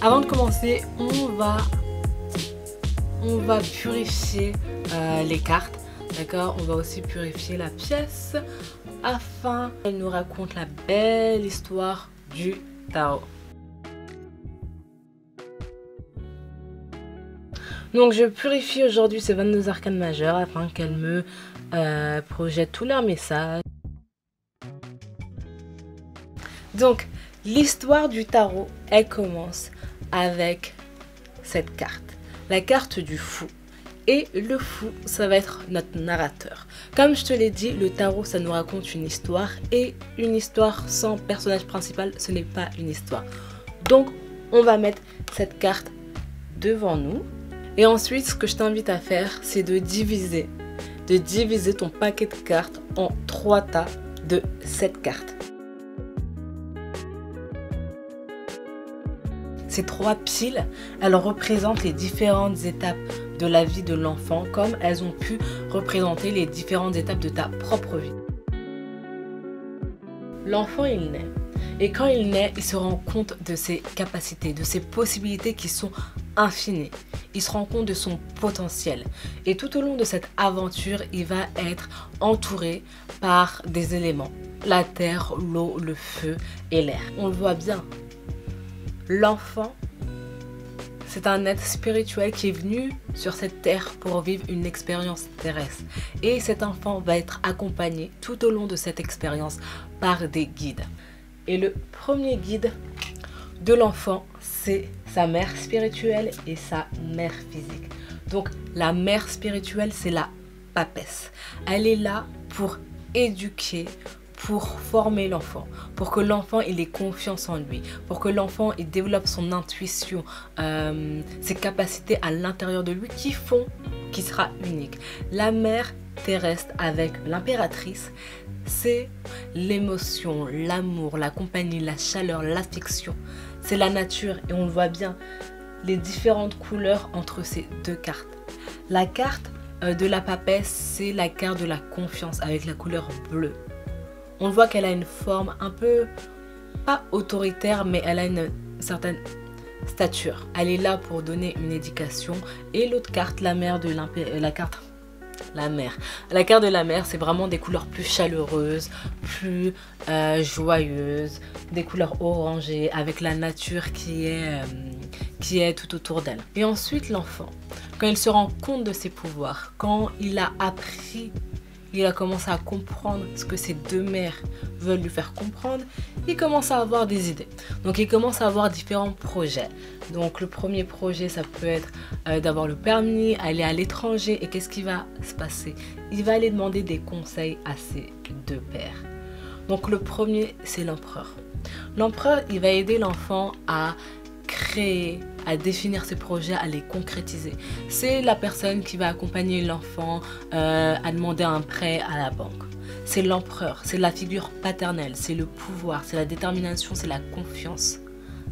Avant de commencer, on va purifier les cartes, d'accord? On va aussi purifier la pièce afin qu'elle nous raconte la belle histoire du tarot. Donc je purifie aujourd'hui ces 22 arcanes majeures afin qu'elles me projettent tous leurs messages. Donc l'histoire du tarot, elle commence avec cette carte, la carte du fou. Et le fou, ça va être notre narrateur. Comme je te l'ai dit, le tarot, ça nous raconte une histoire. Et une histoire sans personnage principal, ce n'est pas une histoire. Donc, on va mettre cette carte devant nous. Et ensuite, ce que je t'invite à faire, c'est de diviser ton paquet de cartes en 3 tas de 7 cartes. Ces 3 piles, elles représentent les différentes étapes de la vie de l'enfant, comme elles ont pu représenter les différentes étapes de ta propre vie. L'enfant, il naît. Et quand il naît, il se rend compte de ses capacités, de ses possibilités qui sont infinies. Il se rend compte de son potentiel. Et tout au long de cette aventure, il va être entouré par des éléments. La terre, l'eau, le feu et l'air. On le voit bien. L'enfant, c'est un être spirituel qui est venu sur cette terre pour vivre une expérience terrestre. Et cet enfant va être accompagné tout au long de cette expérience par des guides. Et le premier guide de l'enfant, c'est sa mère spirituelle et sa mère physique. Donc la mère spirituelle, c'est la papesse. Elle est là pour éduquer, pour former l'enfant, pour que l'enfant il ait confiance en lui, pour que l'enfant il développe son intuition, ses capacités à l'intérieur de lui qui font qu'il sera unique. La mère terrestre avec l'impératrice, c'est l'émotion, l'amour, la compagnie, la chaleur, l'affection. C'est la nature et on le voit bien, les différentes couleurs entre ces 2 cartes. La carte de la papesse, c'est la carte de la confiance avec la couleur bleue. On voit qu'elle a une forme un peu, pas autoritaire, mais elle a une certaine stature. Elle est là pour donner une éducation. Et l'autre carte, la mère de la carte de la mer, c'est vraiment des couleurs plus chaleureuses, plus joyeuses, des couleurs orangées, avec la nature qui est tout autour d'elle. Et ensuite, l'enfant, quand il se rend compte de ses pouvoirs, quand il a appris, il a commencé à comprendre ce que ses 2 mères veulent lui faire comprendre, il commence à avoir des idées. Donc il commence à avoir différents projets. Donc le premier projet, ça peut être d'avoir le permis, aller à l'étranger. Et qu'est-ce qui va se passer? Il va aller demander des conseils à ses 2 pères. Donc le premier, c'est l'empereur. L'empereur, il va aider l'enfant à créer, à définir ses projets, à les concrétiser. C'est la personne qui va accompagner l'enfant à demander un prêt à la banque. C'est l'empereur, c'est la figure paternelle, c'est le pouvoir, c'est la détermination, c'est la confiance.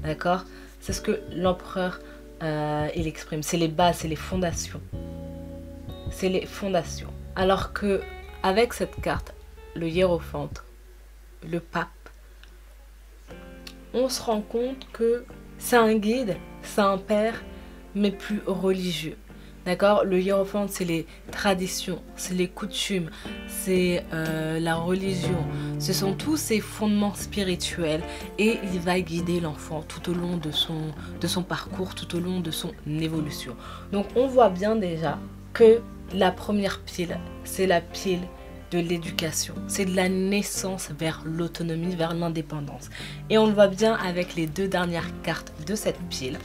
D'accord? C'est ce que l'empereur il exprime. C'est les bases, c'est les fondations. C'est les fondations. Alors que avec cette carte, le hiérophant, le pape, on se rend compte que c'est un guide, c'est un père, mais plus religieux. D'accord? Le hiérophant, c'est les traditions, c'est les coutumes, c'est la religion. Ce sont tous ces fondements spirituels et il va guider l'enfant tout au long de son parcours, tout au long de son évolution. Donc on voit bien déjà que la première pile, c'est la pile de l'éducation. C'est de la naissance vers l'autonomie, vers l'indépendance. Et on le voit bien avec les 2 dernières cartes de cette pile,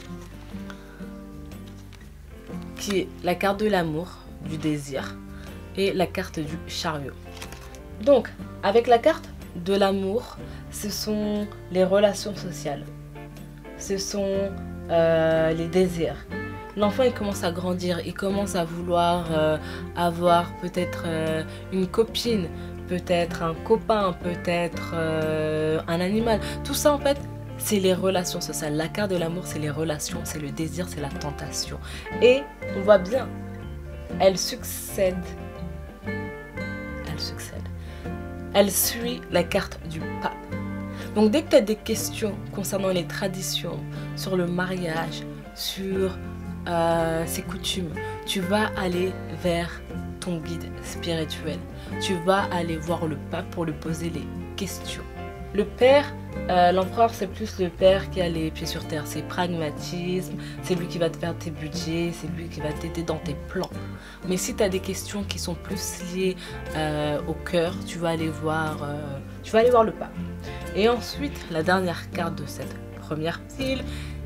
qui est la carte de l'amour, du désir, et la carte du chariot. Donc, avec la carte de l'amour, ce sont les relations sociales. Ce sont les désirs. L'enfant, il commence à grandir, il commence à vouloir avoir peut-être une copine, peut-être un copain, peut-être un animal. Tout ça, en fait, c'est les relations sociales. La carte de l'amour, c'est les relations, c'est le désir, c'est la tentation. Et on voit bien, elle succède. Elle suit la carte du pape. Donc dès que tu as des questions concernant les traditions, sur le mariage, sur ses coutumes, tu vas aller vers ton guide spirituel. Tu vas aller voir le pape pour lui poser les questions. Le père, l'empereur, c'est plus le père qui a les pieds sur terre. C'est pragmatisme, c'est lui qui va te faire tes budgets, c'est lui qui va t'aider dans tes plans. Mais si tu as des questions qui sont plus liées au cœur, tu vas aller voir le pape. Et ensuite, la dernière carte de cette première pile,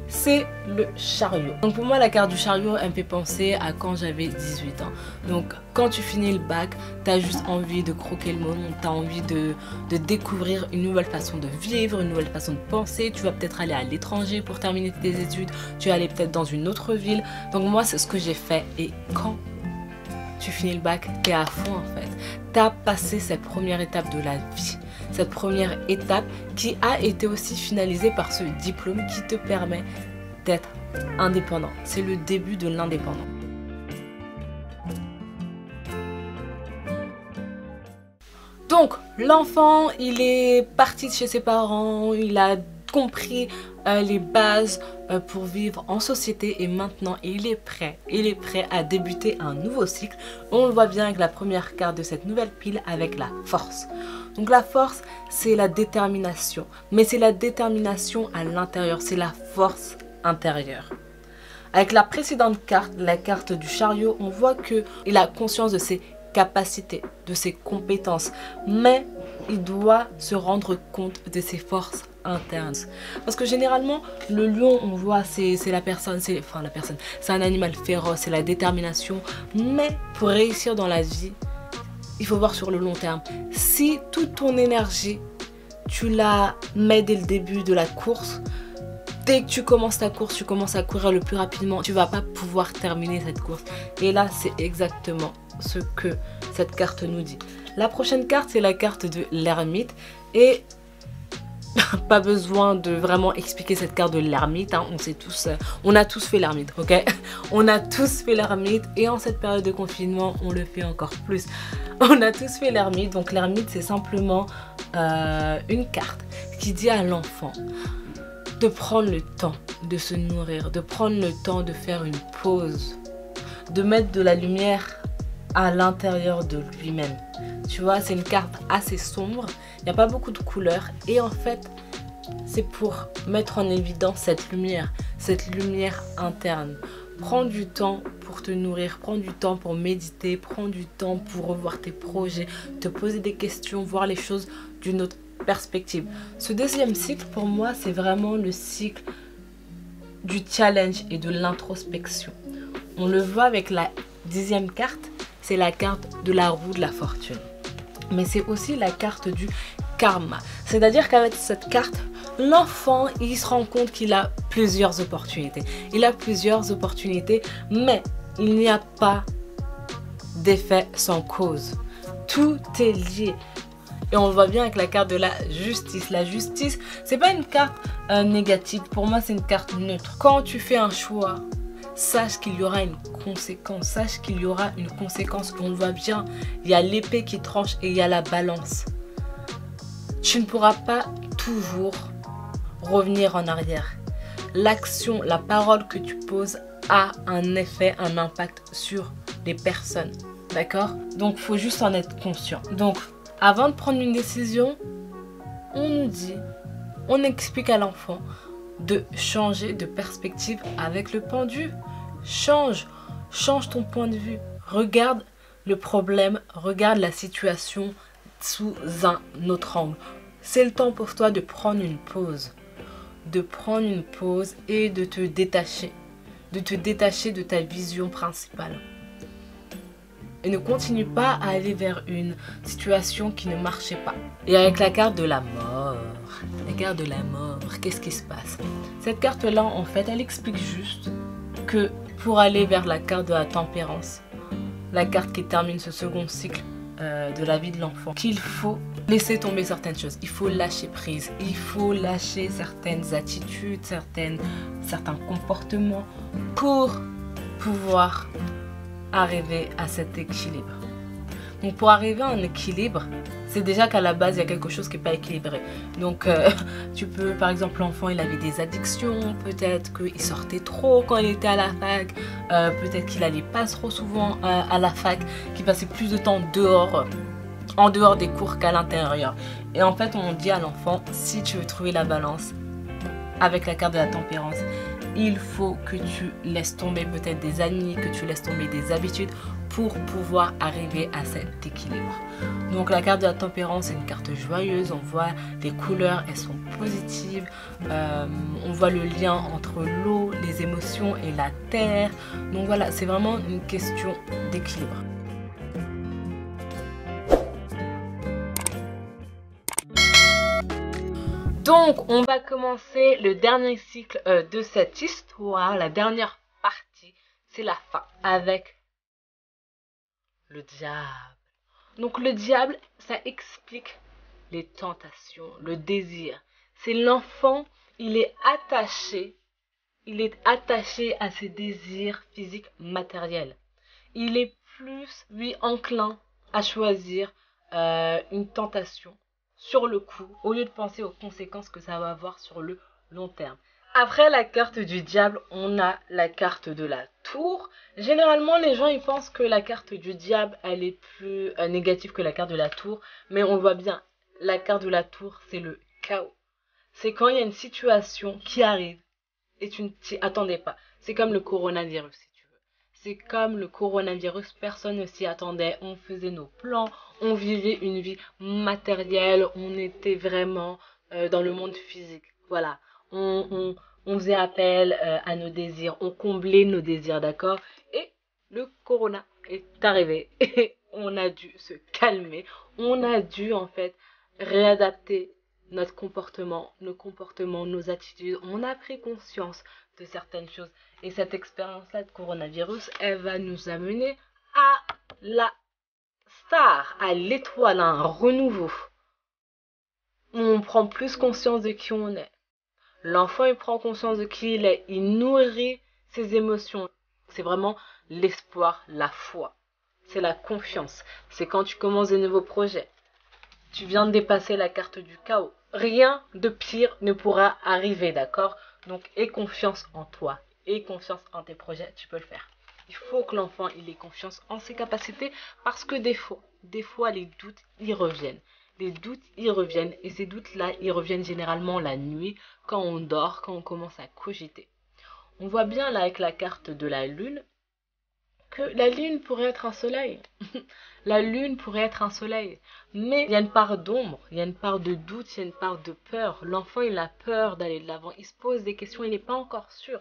c'est le chariot. Donc pour moi, la carte du chariot, elle me fait penser à quand j'avais 18 ans. Donc quand tu finis le bac, tu as juste envie de croquer le monde, tu as envie de découvrir une nouvelle façon de vivre, une nouvelle façon de penser. Tu vas peut-être aller à l'étranger pour terminer tes études, tu vas aller peut-être dans une autre ville. Donc moi, c'est ce que j'ai fait. Et quand tu finis le bac, tu es à fond en fait. Tu as passé cette première étape de la vie. Cette première étape qui a été aussi finalisée par ce diplôme qui te permet d'être indépendant. C'est le début de l'indépendance. Donc, l'enfant, il est parti de chez ses parents, il a compris les bases pour vivre en société et maintenant il est prêt à débuter un nouveau cycle. On le voit bien avec la première carte de cette nouvelle pile avec la force. Donc la force, c'est la détermination, mais c'est la détermination à l'intérieur, c'est la force intérieure. Avec la précédente carte, la carte du chariot, on voit qu'il a conscience de ses capacités, de ses compétences, mais il doit se rendre compte de ses forces internes. Parce que généralement, le lion, on voit, c'est un animal féroce, c'est la détermination, mais pour réussir dans la vie, il faut voir sur le long terme. Si toute ton énergie, tu la mets dès le début de la course, dès que tu commences ta course, tu commences à courir le plus rapidement, tu ne vas pas pouvoir terminer cette course. Et là, c'est exactement ce que cette carte nous dit. La prochaine carte, c'est la carte de l'ermite. Et pas besoin de vraiment expliquer cette carte de l'ermite, hein. On a tous fait l'ermite, ok? On a tous fait l'ermite et en cette période de confinement, on le fait encore plus. On a tous fait l'ermite, donc l'ermite c'est simplement une carte qui dit à l'enfant de prendre le temps de se nourrir, de prendre le temps de faire une pause, de mettre de la lumière à l'intérieur de lui-même. Tu vois, c'est une carte assez sombre, il n'y a pas beaucoup de couleurs et en fait, c'est pour mettre en évidence cette lumière interne. Prends du temps pour te nourrir, prends du temps pour méditer, prends du temps pour revoir tes projets, te poser des questions, voir les choses d'une autre perspective. Ce deuxième cycle, pour moi, c'est vraiment le cycle du challenge et de l'introspection. On le voit avec la 10e carte, c'est la carte de la roue de la fortune. Mais c'est aussi la carte du karma. C'est-à-dire qu'avec cette carte, l'enfant, il se rend compte qu'il a plusieurs opportunités. Il a plusieurs opportunités, mais il n'y a pas d'effet sans cause. Tout est lié. Et on le voit bien avec la carte de la justice. La justice, c'est pas une carte négative. Pour moi, c'est une carte neutre. Quand tu fais un choix, sache qu'il y aura une conséquence. Sache qu'il y aura une conséquence. On le voit bien. Il y a l'épée qui tranche et il y a la balance. Tu ne pourras pas toujours revenir en arrière. L'action, la parole que tu poses a un effet, un impact sur les personnes. D'accord? Donc, il faut juste en être conscient. Donc, avant de prendre une décision, on explique à l'enfant de changer de perspective avec le pendu. Change ton point de vue. Regarde le problème, regarde la situation sous un autre angle. C'est le temps pour toi de prendre une pause. Et de te détacher. De te détacher de ta vision principale. Et ne continue pas à aller vers une situation qui ne marchait pas. Et avec la carte de la mort, qu'est-ce qui se passe? Cette carte-là, en fait, elle explique juste que pour aller vers la carte de la tempérance, la carte qui termine ce second cycle de la vie de l'enfant, qu'il faut laisser tomber certaines choses, il faut lâcher prise, il faut lâcher certaines attitudes, certains comportements pour pouvoir arriver à cet équilibre. Donc pour arriver à un équilibre, c'est déjà qu'à la base il y a quelque chose qui n'est pas équilibré. Donc tu peux, par exemple, l'enfant il avait des addictions, peut-être qu'il sortait trop quand il était à la fac, peut-être qu'il allait pas trop souvent à la fac, qu'il passait plus de temps dehors, en dehors des cours qu'à l'intérieur. Et en fait on dit à l'enfant, si tu veux trouver la balance avec la carte de la tempérance, il faut que tu laisses tomber peut-être des amis, que tu laisses tomber des habitudes pour pouvoir arriver à cet équilibre. Donc la carte de la tempérance est une carte joyeuse, on voit les couleurs, elles sont positives, on voit le lien entre l'eau, les émotions et la terre. Donc voilà, c'est vraiment une question d'équilibre. Donc, on va commencer le dernier cycle de cette histoire. La dernière partie, c'est la fin avec le diable. Donc, le diable, ça explique les tentations, le désir. C'est l'enfant, il est attaché à ses désirs physiques matériels. Il est plus, lui, enclin à choisir une tentation sur le coup, au lieu de penser aux conséquences que ça va avoir sur le long terme. Après la carte du diable, on a la carte de la tour. Généralement, les gens ils pensent que la carte du diable, elle est plus négative que la carte de la tour. Mais on voit bien, la carte de la tour, c'est le chaos. C'est quand il y a une situation qui arrive et tu ne t'y attendais pas. C'est comme le coronavirus, si tu veux. C'est comme le coronavirus, personne ne s'y attendait. On faisait nos plans, on vivait une vie matérielle, on était vraiment dans le monde physique. Voilà, on faisait appel à nos désirs, on comblait nos désirs, d'accord? Et le corona est arrivé et on a dû se calmer, on a dû en fait réadapter notre comportement, nos comportements, nos attitudes. On a pris conscience de certaines choses. Et cette expérience-là de coronavirus, elle va nous amener à la star, à l'étoile, à un renouveau. On prend plus conscience de qui on est. L'enfant, il prend conscience de qui il est. Il nourrit ses émotions. C'est vraiment l'espoir, la foi. C'est la confiance. C'est quand tu commences de nouveaux projets. Tu viens de dépasser la carte du chaos. Rien de pire ne pourra arriver, d'accord? Donc, aie confiance en toi. Aie confiance en tes projets, tu peux le faire. Il faut que l'enfant il ait confiance en ses capacités parce que des fois, les doutes, ils reviennent. Les doutes, ils reviennent et ces doutes-là, ils reviennent généralement la nuit, quand on dort, quand on commence à cogiter. On voit bien là avec la carte de la lune que la lune pourrait être un soleil. La lune pourrait être un soleil. Mais il y a une part d'ombre, il y a une part de doute, il y a une part de peur. L'enfant, il a peur d'aller de l'avant. Il se pose des questions, il n'est pas encore sûr.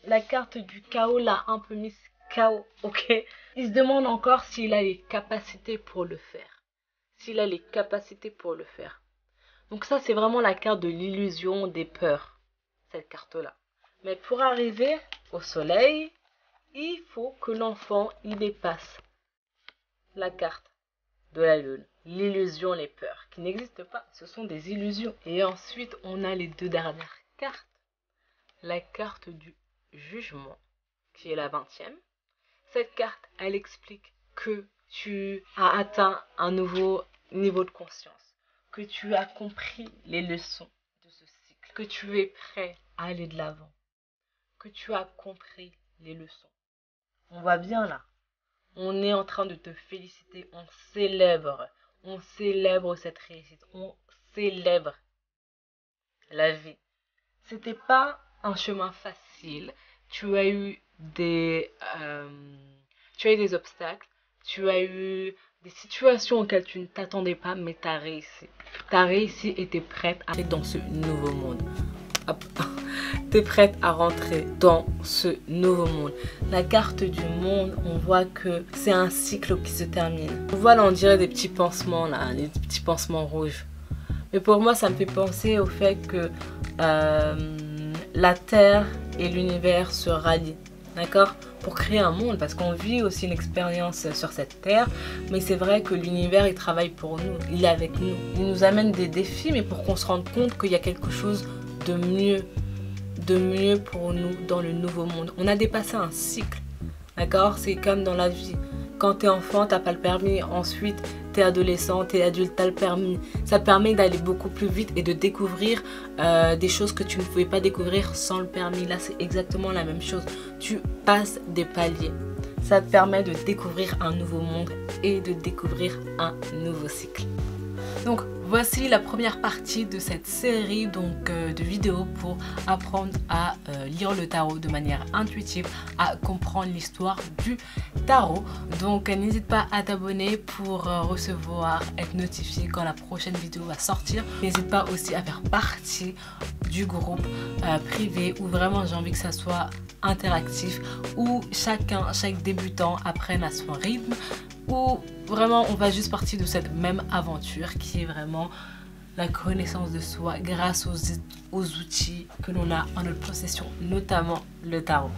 La carte du chaos l'a un peu mis chaos, ok? Il se demande encore s'il a les capacités pour le faire. S'il a les capacités pour le faire. Donc ça, c'est vraiment la carte de l'illusion des peurs, cette carte-là. Mais pour arriver au soleil, il faut que l'enfant, il dépasse la carte de la lune. L'illusion, les peurs, qui n'existent pas, ce sont des illusions. Et ensuite, on a les deux dernières cartes. La carte du jugement, qui est la 20e. Cette carte, elle explique que tu as atteint un nouveau niveau de conscience, que tu as compris les leçons de ce cycle, que tu es prêt à aller de l'avant, que tu as compris les leçons. On voit bien là. On est en train de te féliciter. On célèbre cette réussite. On célèbre la vie. C'était pas un chemin facile. Tu as eu des obstacles. Tu as eu des situations auxquelles tu ne t'attendais pas, mais tu as réussi. Tu as réussi et tu es prête à aller dans ce nouveau monde. Hop. T'es prête à rentrer dans ce nouveau monde. La carte du monde, on voit que c'est un cycle qui se termine. On voit là, on dirait des petits pansements là, des petits pansements rouges. Mais pour moi, ça me fait penser au fait que la Terre et l'univers se rallient, d'accord? Pour créer un monde, parce qu'on vit aussi une expérience sur cette Terre. Mais c'est vrai que l'univers, il travaille pour nous, il est avec nous. Il nous amène des défis, mais pour qu'on se rende compte qu'il y a quelque chose de mieux pour nous dans le nouveau monde. On a dépassé un cycle, d'accord? C'est comme dans la vie. Quand tu es enfant, tu n'as pas le permis. Ensuite, tu es adolescent, tu es adulte, tu as le permis. Ça te permet d'aller beaucoup plus vite et de découvrir des choses que tu ne pouvais pas découvrir sans le permis. Là, c'est exactement la même chose. Tu passes des paliers. Ça te permet de découvrir un nouveau monde et de découvrir un nouveau cycle. Donc voici la première partie de cette série de vidéos pour apprendre à lire le tarot de manière intuitive, à comprendre l'histoire du tarot. Donc n'hésite pas à t'abonner pour être notifié quand la prochaine vidéo va sortir. N'hésite pas aussi à faire partie du groupe privé où vraiment j'ai envie que ça soit interactif, où chaque débutant apprenne à son rythme, où vraiment on va juste partir de cette même aventure qui est vraiment la connaissance de soi grâce aux outils que l'on a en notre possession, notamment le tarot.